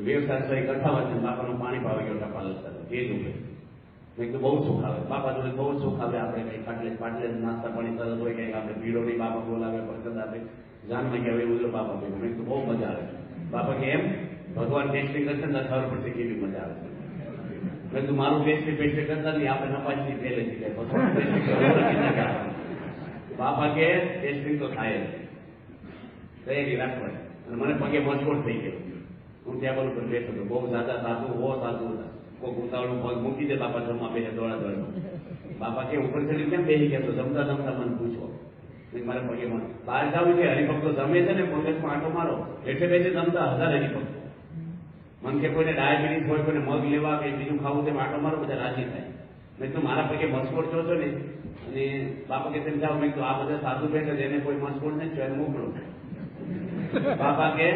S1: વ્યવસાય કથા વાંચે બાપાનું પાણી પાવા ગયો ટપાલ એ જ ઉભે. મેં તો બહુ સુખ આવે બાપા જોડે, બહુ સુખ આવે. આપણે કઈ પાટલે નાસ્તા પાણી તરત હોય કંઈક આપણે ભીડો નહીં, બાપા બોલાવે બરકત આપે જાનમાં કે એવું બધું બાપા ભેગું. મેં તો બહુ મજા આવે. બાપા કે એમ ભગવાન ટેસ્ટિંગ કરશે ને ખબર પડશે કેવી મજા આવે છે. મેં તો મારું ટેસ્ટિંગ કરતા નહીં, આપણે નપાસની પહેલેથી કહે બાપા કે ટેસ્ટિંગ તો થાય જ, તૈયારી રાખવાની. અને મને પગે મજબૂત થઈ ગયો. હું ટેબલ ઉપર બેઠો હતો, બહુ સાદા સાધુ સાધુ હતા. કોઈ ઉતાવળું પગ મૂકી દે બાપા જમવા બેસે દોડા દોડમાં. બાપા કે ઉપર ચડી કેમ બેસી ગયા તો જમતા જમતા મને પૂછો મારે પગે મળે બહાર જાવું છે, હરિભક્તો જમે છે ને કોંગ્રેસમાં આંટો મારો, એટલે બેસે જમતા 1000 હરિભક્તો. મન કે કોઈને ડાયાબિટીસ હોય, કોઈને મગ લેવા કે બીજું ખાવું છે, આંટો મારો, બધા રાજી થાય. મેં તો મારા પગે મસકોડ જો છો ને, અને બાપા કે તેમ જાઓ, મેં તો આ બધા સાધુ બેઠે જેને કોઈ મસકોડ નથી એને મોકલો. બાપા કે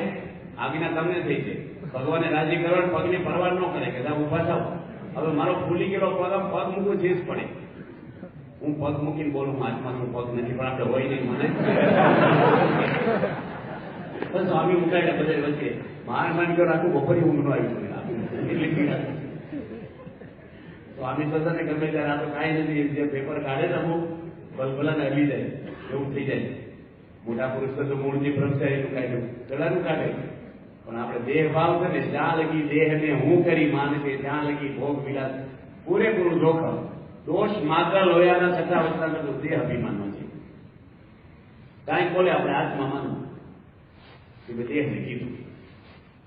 S1: આજ્ઞા તમને થઈ છે, ભગવાને રાજી કરવા પગની પરવાર ન કરે કે ઉભા થાવ. હવે મારો ફૂલી ગયેલો પગ મૂકવું ચીજ પડે. હું પગ મૂકીને બોલું હાથમાં પગ નથી, પણ આપણે હોય નહીં મને સ્વામી ઉઠાડ્યા બધા વચ્ચે માન ગયો આખું બપોરી ઊંઘ નો આવી. સ્વામી સદાને ગમે ત્યારે આ તો કાંઈ નથી, જે પેપર કાઢે ને અમુક ભલભલાને હલી જાય એવું થઈ જાય. મોટા પુરુષ તો મૂળજી પ્રગટાય એટલું કાઢ્યું પેલાનું કાઢે, પણ આપણે દેહ ભાવ છે ને જ્યાં લગી દેહને હું કરી માને છે ત્યાં લગી ભોગ વિલાસ પૂરેપૂરું જોખમ. દોષ માત્ર લોયાના છઠ્ઠા અવસ્થાનો તો દેહ અભિમાનનો છે. કાંઈ બોલે આપણે આત્મા માનવું કે દેહને કીધું.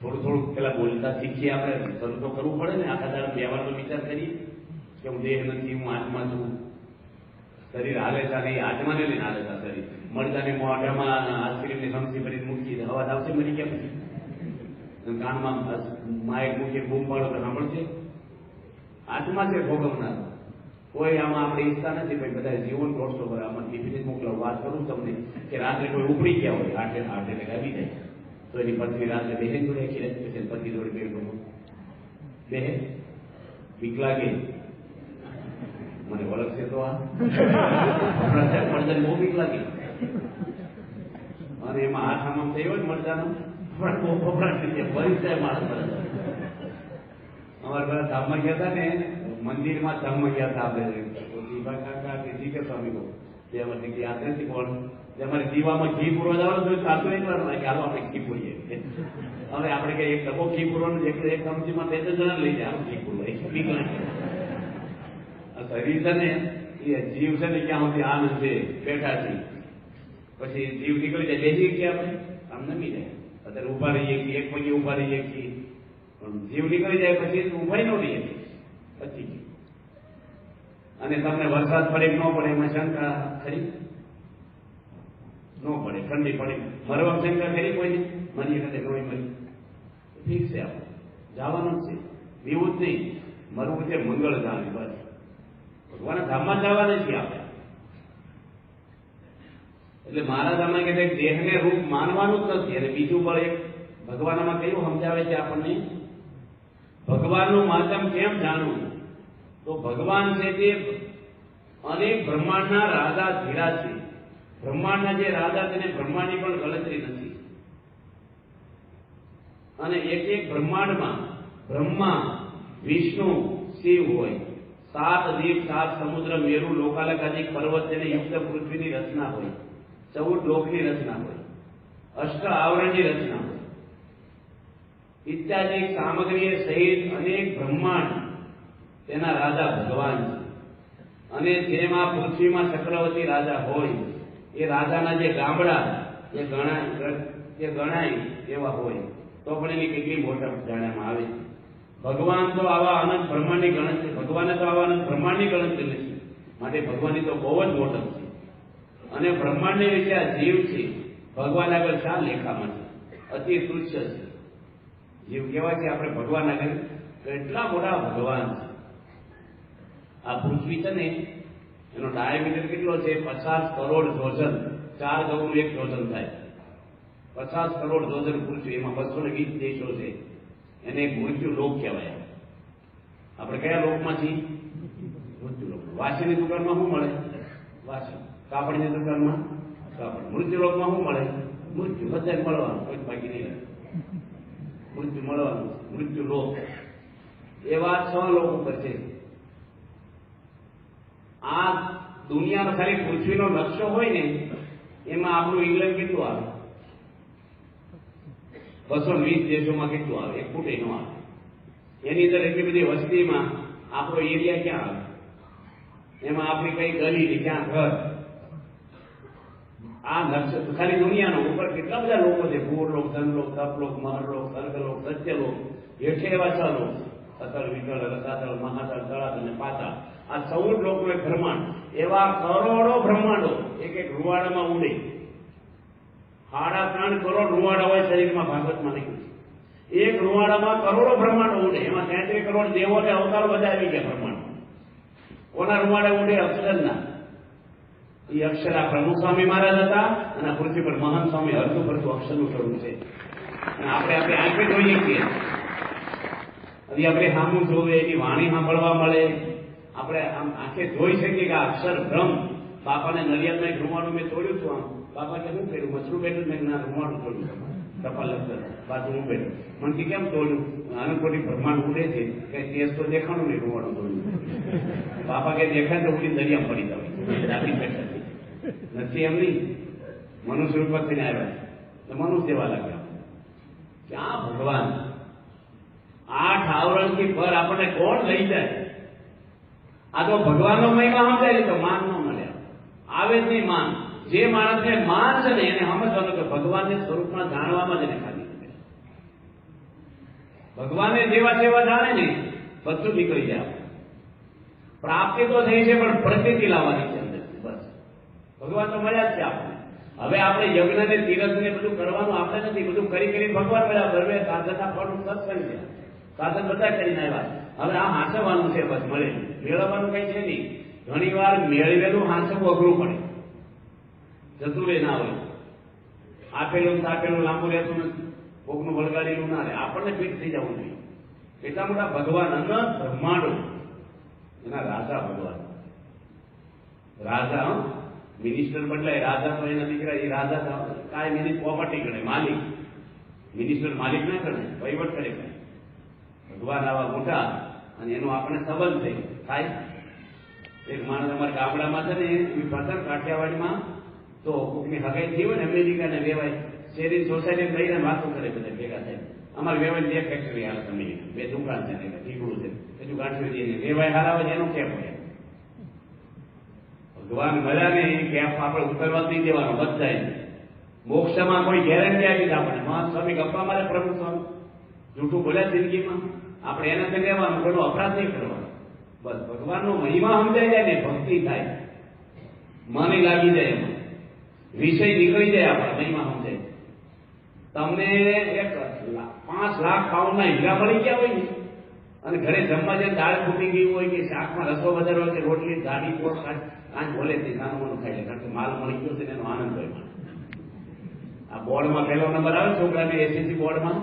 S1: થોડું પેલા બોલતા શીખીએ, આપણે શરૂ તો કરવું પડે ને. આખા દાડા વ્યવહારનો વિચાર કરીએ કે હું દેહ નથી, હું આત્મા છું. શરીર હાલે છે નહીં, આત્માને લઈને હાલે છે શરીર. મળતાની મોઢામાં આઈસ્ક્રીમની સમસી ભરી મૂકી હવા આવશે મરી ગયા પછી. કાનમાં માઇક મૂકીને બૂમ પાડો તો સાંભળશે. આત્મા છે ભોગવનાર. કોઈ આમાં આપણે ઈચ્છતા નથી ભાઈ બધા જીવન દોડશો કરે. આમાં ટિફિન મોકલાવ. વાત કરું તમને કે રાત્રે કોઈ ઉપડી ગયા હોય હાર્ટ એટેક આવી જાય તો એની પત્ની રાત્રે બહેન જોડે ખીલે પતિ જોડે બેન બહેન બીક લાગે મને ઓળખશે તો આ મળતા બહુ બીક લાગે. અને એમાં હાથ આમ થયો જ મળતાનો પણ બહુ ખબરાટ થઈ જાય પરિચય માણસ. અમારા બધા ધામમાં ગયા હતા ને, મંદિરમાં ધામમાં ગયા હતા આપણે દીવા કાકા કે જી કે સ્વામી કહું તે અમારે યાદ નથી કોણ અમારે દીવામાં ઘી પૂરવા જવાનું તો સાચું નહીં કરવાનું કે હાલો આપણે ઘી પૂરીએ. હવે આપણે કઈ એક ડબ્બો ઘી પૂરવાનું એક ચમચીમાં 2-3 જણા લઈ જાય ઘી પૂરવા શરીર છે ને એ જીવ છે ને ક્યાં સુધી આનંદ છે બેઠા છે, પછી જીવ નીકળી જાય બેસી કે આપણે આમ નમી જાય. અત્યારે ઉભા રહીએ છીએ, એક પગે ઉભા રહીએ છીએ, જીવ નીકળી જાય પછી ઉભા ન રહીએ પછી. અને તમને વરસાદ પડે કે ન પડે એમાં શંકા ખરી? ન પડે. ઠંડી પડે મરવા શંકા ખરી કોઈને? મરી વખતે નોઈ મરી ઠીક છે, આપણે જવાનું જ છે, બીવું જ નહીં. મરવું છે મંગળ ધામ, બસ ભગવાનના ધામમાં જવાના છીએ આપણે. એટલે મારા ધામમાં કે દેહને રૂપ માનવાનું જ નથી. અને બીજું પણ એક ભગવાનમાં કયું સમજાવે છે આપણને, ભગવાનનું માધ્યમ કેમ જાણવું? તો ભગવાન છે તે અનેક બ્રહ્માંડના રાજા ધીરા છે. બ્રહ્માંડના જે રાજા તેને બ્રહ્માંડની પણ ગણતરી નથી. અને એક બ્રહ્માંડમાં બ્રહ્મા, વિષ્ણુ, શિવ હોય. 7 દીપ, 7 સમુદ્ર, મેરુ, લોકાલકાદિક પર્વત તેને યુક્ત પૃથ્વીની રચના હોય. 14 લોકની રચના હોય. અષ્ટ આવરણની રચના હોય. ઇત્યાદિ સામગ્રી સહિત અનેક બ્રહ્માંડ તેના રાજા ભગવાન છે. અને જેમાં પૃથ્વીમાં ચક્રવર્તી રાજા હોય એ રાજાના જે ગામડા એ ગણાય એવા હોય તો પણ એની કેટલી મોટા જાણવામાં આવે છે. ભગવાન તો આવા અનંત બ્રહ્માંડની ગણતરી, ભગવાને તો આવા અનંત બ્રહ્માંડની ગણતરી નથી. માટે ભગવાનની તો બહુ જ મોટપ છે. અને બ્રહ્માંડની વિશે આ જીવ છે ભગવાન આગળ 4 લેખામાં છે, અતિ તુચ્છ છે. જીવ કહેવાય છે આપણે ભગવાન આગળ કેટલા મોટા ભગવાન છે. આ પૃથ્વી છે ને એનો ડાયામીટર કેટલો છે? 50 કરોડ યોજન. 4 ગૌનું 1 યોજન થાય. 50 કરોડ યોજન પૃથ્વી. એમાં 220 દેશો છે. એને એક મૃત્યુ લોક કહેવાય. આપણે કયા લોકમાં છીએ? મૃત્યુ લોક. વાંચીની દુકાનમાં શું મળે? વાંચી. કાપડની દુકાનમાં કાપડ. મૃત્યુ લોકમાં શું મળે? મૃત્યુ. બધા મળવાનું, કોઈ બાકી નહીં. મૃત્યુ મળવાનું, મૃત્યુ લોક. એવા 6 લોકો ઉપર છે. આ દુનિયાનો ખાલી પૃથ્વીનો નકશો હોય ને એમાં આપણું ઇંગ્લેન્ડ કેટલું આવે? 220 દેશોમાં કેટલું આવે? 1 ફૂટ એનો આવે. એની અંદર એટલી બધી વસ્તીમાં આપણો એરિયા ક્યાં આવે? એમાં આપણી કઈ ગલી, ક્યાં ઘર? આ નકશો ખાલી દુનિયાનો ઉપર કેટલા બધા લોકો છે. ભૂરલોક, ધનલોક, તપલોક, મહરલોક, સ્વર્ગલોક, સત્યલોક. હેઠે એવા 6 લોક: અતળ, વિતળ, રસાતળ, મહાતળ, તળાતળ અને પાતાળ. આ 14 લોકનો એક બ્રહ્માંડ. એવા કરોડો બ્રહ્માંડો એક એક રૂવાડામાં ઉડે. 3.5 કરોડ રૂવાડા હોય શરીરમાં, ભાગવતમાં લખ્યું છે. એક રૂવાડામાં કરોડો બ્રહ્માંડો ઉડે, એમાં 33 કરોડ દેવો ને અવતારો બધા આવી ગયા બ્રહ્માંડ. કોના રૂવાડા ઉડે? અક્ષરના. એ અક્ષર આ પ્રમુખ સ્વામી મહારાજ હતા, અને પૃથ્વી પર મહાન સ્વામી હરતું ફરતું અક્ષરનું સ્વરૂપ છે. અને આપણે આપણી આંખે જોઈએ છીએ, હજી આપણે સામું જોવે, એની વાણી સાંભળવા મળે, આપણે આમ આંખે જોઈ શકીએ કે આ અક્ષર બ્રહ્મ. બાપાને નડિયાદમાં એક રૂમાડું મેં તોડ્યું હતું. આમ બાપા કે શું કર્યું? મછરું બેઠું મેં ના રૂમાડું તોડ્યું. ટપાલ લખતા બાજુ હું બેઠું. મને કે કેમ તોડ્યું? અનુકોટી બ્રહ્માંડ ઉડે છે કે તેજ તો દેખાણું નહીં, રૂમાડું તોડ્યું. બાપા કે દેખાય તો ઉડી દરિયા પડી જવાય. દાદી બેઠા નથી એમ નહીં, મનુષ્ય રૂપ થઈને આવ્યા તો મનુષ્ય જેવા લાગ્યા. ક્યાં ભગવાન? 8 આવરણથી પર આપણને કોણ લઈ જાય? આ તો ભગવાનનો મહિમા સમજાય તો માન ન મળે, આવે જ નહીં માન. જે માણસને માન છે ને એને સમજવાનું કે ભગવાનને સ્વરૂપમાં જાણવામાં જ એને ખાલી છે. ભગવાનને જેવા જેવા જાણે ને બધું નીકળી જાય. પ્રાપ્તિ તો થઈ છે, પણ પ્રતિતિ લાવવાની છે અંદર. બસ ભગવાન તો મળ્યા જ છે આપણે. હવે આપણે યજ્ઞ ને તીરથ ને બધું કરવાનું આપણે નથી, બધું કરી ભગવાન મળ્યા. બરવે સાધના ફળ સત્સંગ છે, સાધન બધા કરીને આવ્યા. હવે આ હાંસવાનું છે, બસ મળે. મેળવવાનું કઈ છે નહીં. ઘણી વાર મેળવેલું હાંસવું અઘરું પડે, જતું રે ના હોય. આપેલું લાંબુ રહેતું નથી, કોકનું વળગાડેલું ના રહે. આપણને ફિટ થઈ જવું જોઈએ. એટલા મોટા ભગવાન અનંત બ્રહ્માંડો, એના રાજા ભગવાન. રાજા મિનિસ્ટર બદલાય, રાજા તો એના દીકરા. એ રાજા કાંઈ મિનિટ પ્રોપર્ટી ગણે, માલિક. મિનિસ્ટર માલિક ના ગણે, વહીવટ કરે. ભગવાન આવા મોટા, અને એનો આપણે સંબંધ થઈ થાય. એક માણસ અમારા ગામડામાં છે ને, એ પસંદ કાઠિયાવાડીમાં તો કોકની હગાઈ થઈ હોય ને, અમેરિકાને વેવાય શેરી સોસાયટી લઈને વાતો કરે, બધા ભેગા થાય. અમારે વેવાય 2 ફેક્ટરી હાલ તમે 2 દુકાન છે ને ઠીકડું છે, હજુ ગાંઠવી દઈએ વેવાય હારા હોય એનો કેમ હોય? ભગવાન મળ્યા ને કે આપણે ઉતરવા નહીં દેવાનો બધા. મોક્ષમાં કોઈ ગેરંટી આવી છે આપણને? મહાન સ્વામી ગપ્પા મારે, પ્રભુ સ્વામી જૂઠું બોલ્યા જિંદગીમાં, આપણે એના થી લેવાનું, કોઈનો અપરાધ નહીં કરવાનો. બસ ભગવાનનો મહિમા સમજાઈ જાય ને, ભક્તિ થાય, મને લાગી જાય, એમાં વિષય નીકળી જાય, આપણા મહિમા સમજાય. તમને 5 લાખ પાઉન્ડના હીરા મળી ગયા હોય ને, અને ઘરે જમવા જાય દાળ ફૂટી ગઈ હોય કે શાકમાં રસો વધારે હોય કે રોટલી ગાડી પોટ કાંઈ બોલે તે નાનું મોનું ખાઈ લે, કારણ કે માલ મળી ગયો છે એનો આનંદ હોય. આ બોર્ડમાં 1લો નંબર આવે છોકરાને, એસએસસી બોર્ડમાં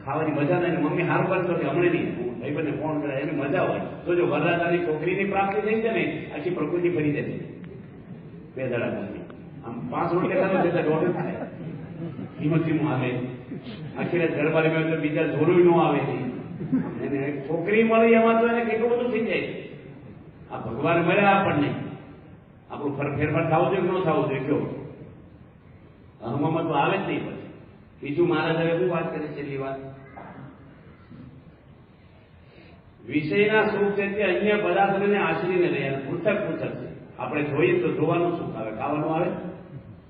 S1: ખાવાની મજા નહીં. મમ્મી હારું કરતો કે હમણે નહીં, ભાઈ બંને ફોન કરે, એની મજા હોય. તો જો વરરાજાની છોકરીની પ્રાપ્તિ થઈ છે ને, આખી પ્રકૃતિ ફરી જશે 2 દાડા પછી. આમ 5 રોટલી ખાતો જતા દોઢ થાય, ધીમું આવે. આખી રાત ગરબારી માં તો બીજા જોરું ન આવે. એને છોકરી મળી એમાં તો એને કેટલું બધું થઈ જાય. આ ભગવાન મળ્યા આપણને, આપણું ફેરફાર થવું જોઈએ કે ન થવું જોઈએ? કયો હમમાં તો આવે જ નહીં. પછી બીજું મહારાજ હવે શું વાત કરે છે? એ વાત વિષયના સુખ છે તે અન્ય પદાર્થોને આશરીને રહ્યા, પૃથક છે. આપણે જોઈએ તો જોવાનું સુખ આવે, ખાવાનું આવે.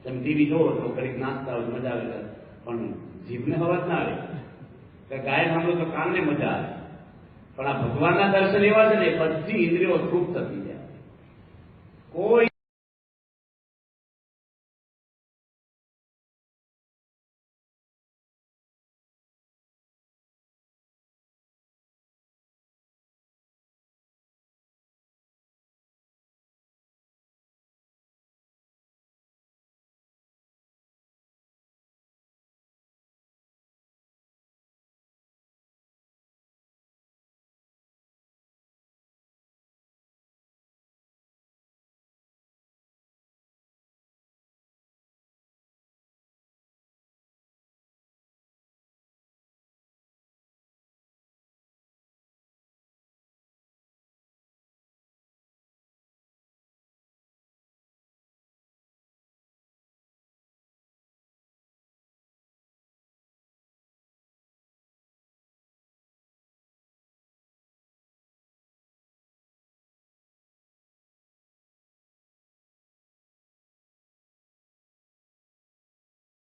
S1: તમે ટીવી જોવો તો ઘડીક નાસ્તા હોય, મજા આવે, પણ જીભને અવાજ ના આવે. ગાય સાંભળો તો કાનને મજા આવે. પણ આ ભગવાનના દર્શન એવા છે ને, બધી ઇન્દ્રિયો તૃપ્ત થઈ જાય. કોઈ